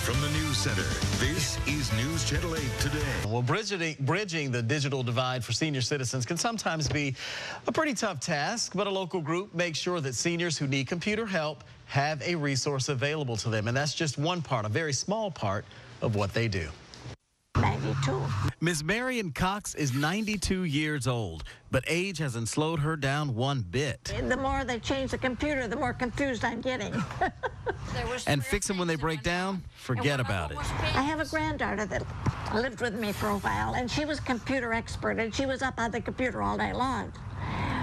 From the News Center, this is News Channel 8 Today. Well, bridging the digital divide for senior citizens can sometimes be a pretty tough task, but a local group makes sure that seniors who need computer help have a resource available to them. And that's just one part, a very small part of what they do. 92. Ms. Marion Cox is 92 years old, but age hasn't slowed her down one bit. The more they change the computer, the more confused I'm getting. And fix them when they break down, forget about it. I have a granddaughter that lived with me for a while, and she was a computer expert, and she was up on the computer all day long.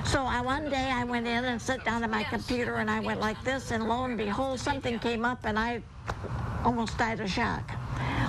So one day I went in and sat down at my computer, and I went like this, and lo and behold, something came up, and I almost died of shock.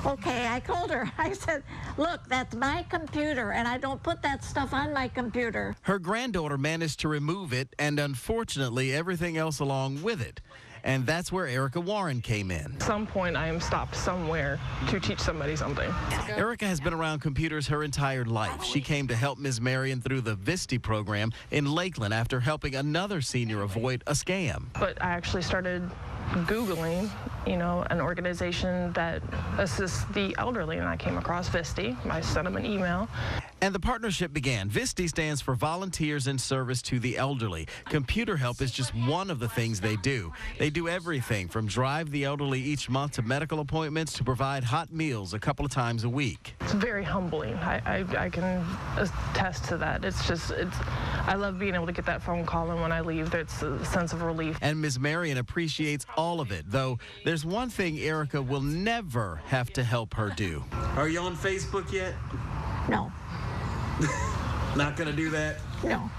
Okay, I told her, I said, look, that's my computer, and I don't put that stuff on my computer. Her granddaughter managed to remove it, and unfortunately, everything else along with it. And that's where Erika Warren came in. At some point, I am stopped somewhere to teach somebody something. Erika has been around computers her entire life. She came to help Ms. Marion through the Viste program in Lakeland after helping another senior avoid a scam. But I actually started Googling, an organization that assists the elderly, and I came across Viste. I sent them an email. And the partnership began. Viste stands for Volunteers in Service to the Elderly. Computer help is just one of the things they do. They do everything from drive the elderly each month to medical appointments to provide hot meals a couple of times a week. It's very humbling. I can attest to that. I love being able to get that phone call, and when I leave, it's a sense of relief. And Ms. Marion appreciates all of it, though there's one thing Erika will never have to help her do. Are you on Facebook yet? No. Not gonna do that? No.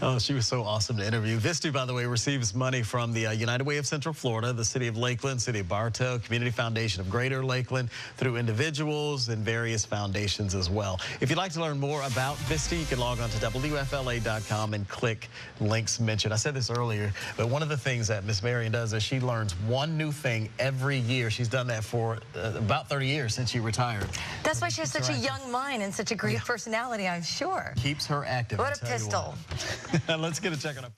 Oh, she was so awesome to interview. Viste, by the way, receives money from the United Way of Central Florida, the City of Lakeland, City of Bartow, Community Foundation of Greater Lakeland, through individuals and various foundations as well. If you'd like to learn more about Viste, you can log on to WFLA.com and click links mentioned. I said this earlier, but one of the things that Miss Marion does is she learns one new thing every year. She's done that for about 30 years since she retired. That's why she has such a young mind and such a great personality, I'm sure. Keeps her active. What a pistol. Let's get a check on it.